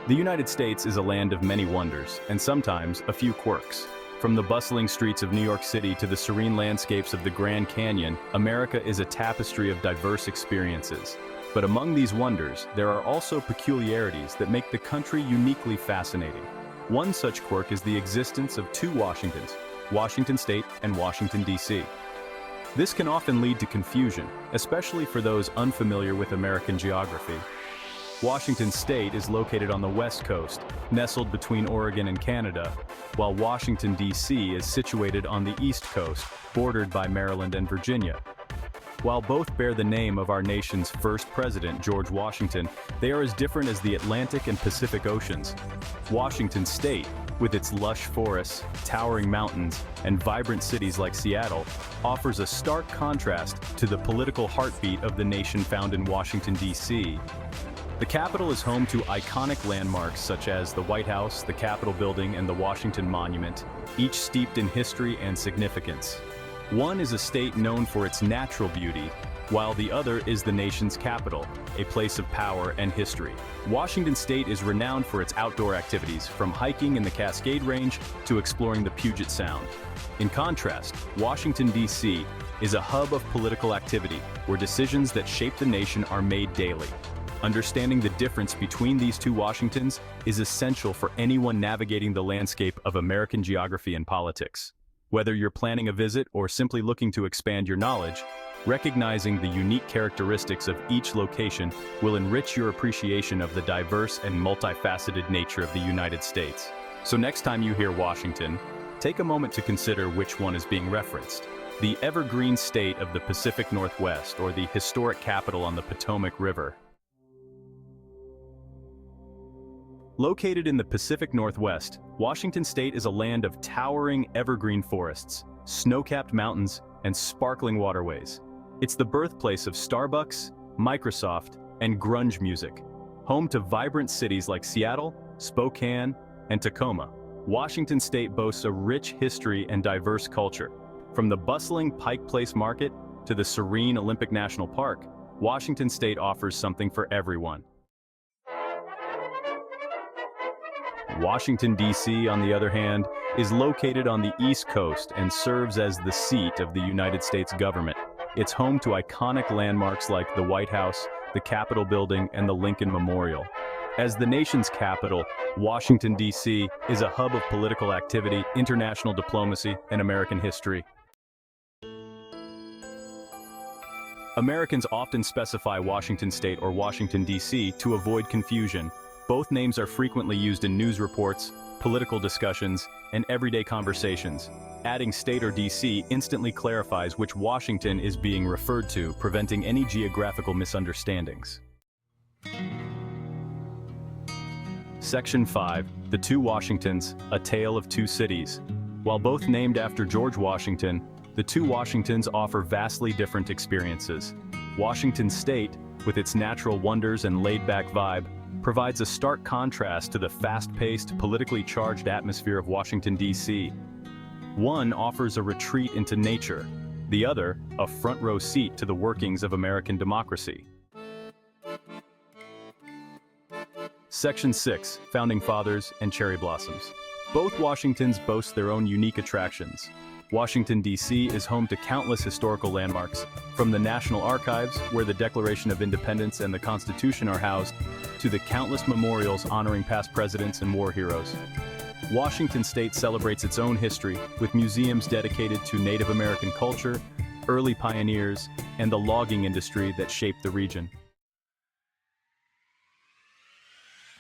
The United States is a land of many wonders, and sometimes a few quirks. From the bustling streets of New York City to the serene landscapes of the Grand Canyon, America is a tapestry of diverse experiences. But among these wonders, there are also peculiarities that make the country uniquely fascinating. One such quirk is the existence of two Washingtons, Washington State and Washington, D.C. This can often lead to confusion, especially for those unfamiliar with American geography. Washington State is located on the West Coast, nestled between Oregon and Canada, while Washington, D.C. is situated on the East Coast, bordered by Maryland and Virginia. While both bear the name of our nation's first president, George Washington, they are as different as the Atlantic and Pacific Oceans. Washington State, with its lush forests, towering mountains, and vibrant cities like Seattle, offers a stark contrast to the political heartbeat of the nation found in Washington, D.C. The capital is home to iconic landmarks such as the White House, the Capitol Building, and the Washington Monument, each steeped in history and significance. One is a state known for its natural beauty, while the other is the nation's capital, a place of power and history. Washington State is renowned for its outdoor activities, from hiking in the Cascade Range to exploring the Puget Sound. In contrast, Washington, D.C. is a hub of political activity, where decisions that shape the nation are made daily. Understanding the difference between these two Washingtons is essential for anyone navigating the landscape of American geography and politics. Whether you're planning a visit or simply looking to expand your knowledge, recognizing the unique characteristics of each location will enrich your appreciation of the diverse and multifaceted nature of the United States. So next time you hear Washington, take a moment to consider which one is being referenced. The evergreen state of the Pacific Northwest, or the historic capital on the Potomac River. Located in the Pacific Northwest, Washington State is a land of towering evergreen forests, snow-capped mountains, and sparkling waterways. It's the birthplace of Starbucks, Microsoft, and grunge music. Home to vibrant cities like Seattle, Spokane, and Tacoma, Washington State boasts a rich history and diverse culture. From the bustling Pike Place Market to the serene Olympic National Park, Washington State offers something for everyone. Washington, D.C., on the other hand, is located on the East Coast and serves as the seat of the United States government. It's home to iconic landmarks like the White House, the Capitol Building, and the Lincoln Memorial. As the nation's capital, Washington, D.C. is a hub of political activity, international diplomacy, and American history. Americans often specify Washington State or Washington, D.C. to avoid confusion. Both names are frequently used in news reports, political discussions, and everyday conversations. Adding state or D.C. instantly clarifies which Washington is being referred to, preventing any geographical misunderstandings. Section 5. The Two Washingtons, A Tale of Two Cities. While both named after George Washington, the two Washingtons offer vastly different experiences. Washington State, with its natural wonders and laid-back vibe, provides a stark contrast to the fast-paced, politically charged atmosphere of Washington, D.C. One offers a retreat into nature, the other, a front-row seat to the workings of American democracy. Section 6. Founding Fathers and Cherry Blossoms. Both Washingtons boast their own unique attractions. Washington, D.C. is home to countless historical landmarks, from the National Archives, where the Declaration of Independence and the Constitution are housed, to the countless memorials honoring past presidents and war heroes. Washington State celebrates its own history, with museums dedicated to Native American culture, early pioneers, and the logging industry that shaped the region.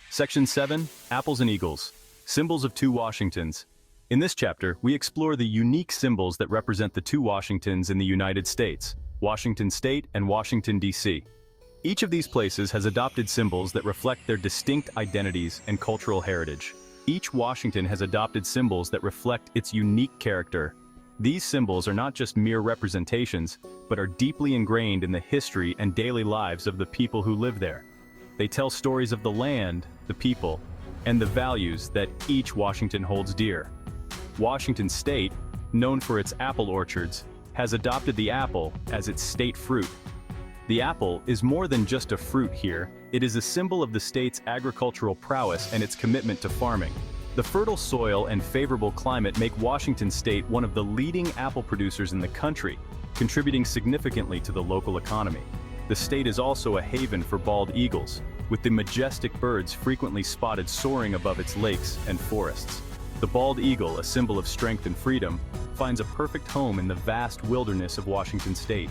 Section 7. Apples and Eagles. Symbols of Two Washingtons. In this chapter, we explore the unique symbols that represent the two Washingtons in the United States, Washington State and Washington, D.C. Each of these places has adopted symbols that reflect their distinct identities and cultural heritage. Each Washington has adopted symbols that reflect its unique character. These symbols are not just mere representations, but are deeply ingrained in the history and daily lives of the people who live there. They tell stories of the land, the people, and the values that each Washington holds dear. Washington State, known for its apple orchards, has adopted the apple as its state fruit. The apple is more than just a fruit here, it is a symbol of the state's agricultural prowess and its commitment to farming. The fertile soil and favorable climate make Washington State one of the leading apple producers in the country, contributing significantly to the local economy. The state is also a haven for bald eagles, with the majestic birds frequently spotted soaring above its lakes and forests. The bald eagle, a symbol of strength and freedom, finds a perfect home in the vast wilderness of Washington State.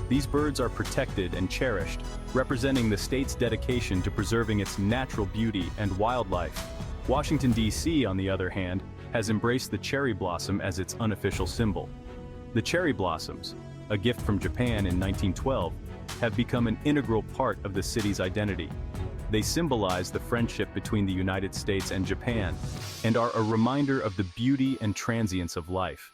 These birds are protected and cherished, representing the state's dedication to preserving its natural beauty and wildlife. Washington, D.C., on the other hand, has embraced the cherry blossom as its unofficial symbol. The cherry blossoms, a gift from Japan in 1912, have become an integral part of the city's identity. They symbolize the friendship between the United States and Japan, and are a reminder of the beauty and transience of life.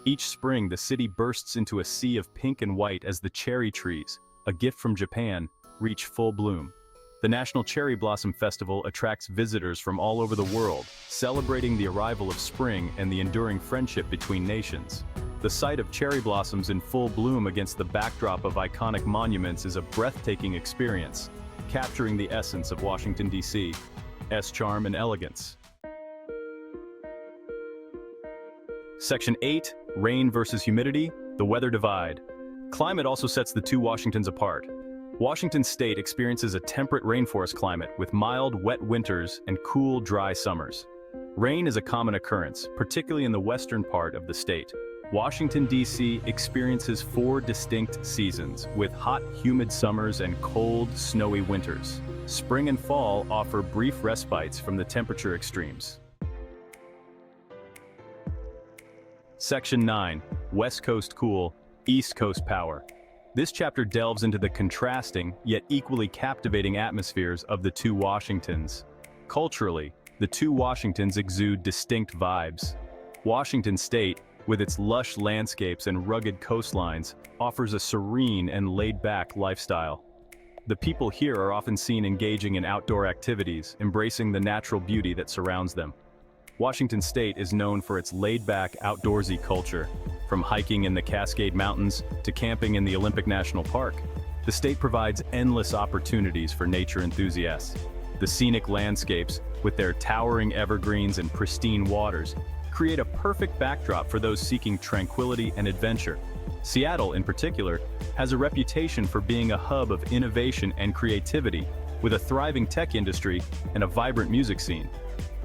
Each spring, the city bursts into a sea of pink and white as the cherry trees, a gift from Japan, reach full bloom. The National Cherry Blossom Festival attracts visitors from all over the world, celebrating the arrival of spring and the enduring friendship between nations. The sight of cherry blossoms in full bloom against the backdrop of iconic monuments is a breathtaking experience, capturing the essence of Washington, D.C.'s charm and elegance. Section 8, Rain versus Humidity, the Weather Divide. Climate also sets the two Washingtons apart. Washington State experiences a temperate rainforest climate with mild, wet winters and cool, dry summers. Rain is a common occurrence, particularly in the western part of the state. Washington, D.C. experiences 4 distinct seasons, with hot, humid summers and cold, snowy winters. Spring and fall offer brief respites from the temperature extremes. Section 9, West Coast Cool, East Coast Power. This chapter delves into the contrasting, yet equally captivating atmospheres of the two Washingtons. Culturally, the two Washingtons exude distinct vibes. Washington State, with its lush landscapes and rugged coastlines, offers a serene and laid-back lifestyle. The people here are often seen engaging in outdoor activities, embracing the natural beauty that surrounds them. Washington State is known for its laid-back, outdoorsy culture. From hiking in the Cascade Mountains to camping in the Olympic National Park, the state provides endless opportunities for nature enthusiasts. The scenic landscapes, with their towering evergreens and pristine waters, create a perfect backdrop for those seeking tranquility and adventure. Seattle, in particular, has a reputation for being a hub of innovation and creativity, with a thriving tech industry and a vibrant music scene.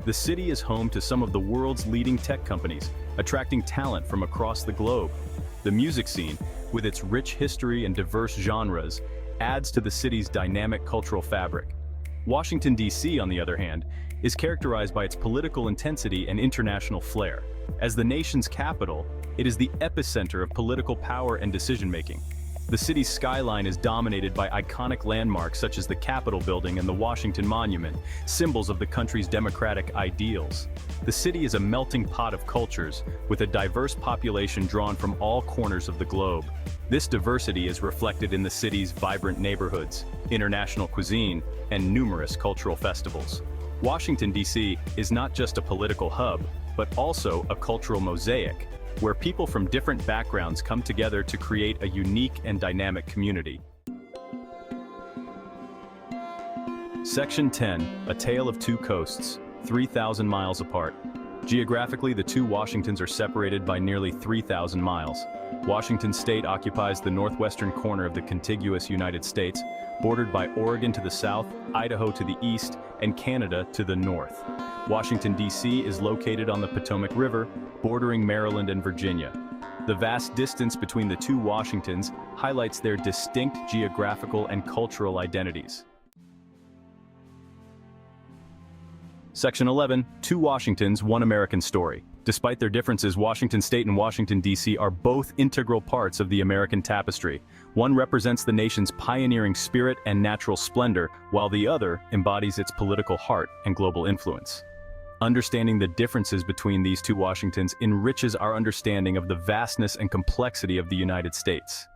The city is home to some of the world's leading tech companies, attracting talent from across the globe. The music scene, with its rich history and diverse genres, adds to the city's dynamic cultural fabric. Washington, D.C., on the other hand, is characterized by its political intensity and international flair. As the nation's capital, it is the epicenter of political power and decision-making. The city's skyline is dominated by iconic landmarks such as the Capitol Building and the Washington Monument, symbols of the country's democratic ideals. The city is a melting pot of cultures, with a diverse population drawn from all corners of the globe. This diversity is reflected in the city's vibrant neighborhoods, international cuisine, and numerous cultural festivals. Washington, D.C. is not just a political hub, but also a cultural mosaic, where people from different backgrounds come together to create a unique and dynamic community. Section 10, A Tale of Two Coasts, 3,000 miles apart. Geographically, the two Washingtons are separated by nearly 3,000 miles. Washington State occupies the northwestern corner of the contiguous United States, bordered by Oregon to the south, Idaho to the east, and Canada to the north. Washington, D.C. is located on the Potomac River, bordering Maryland and Virginia. The vast distance between the two Washingtons highlights their distinct geographical and cultural identities. Section 11, Two Washingtons, One American Story. Despite their differences, Washington State and Washington, D.C. are both integral parts of the American tapestry. One represents the nation's pioneering spirit and natural splendor, while the other embodies its political heart and global influence. Understanding the differences between these two Washingtons enriches our understanding of the vastness and complexity of the United States.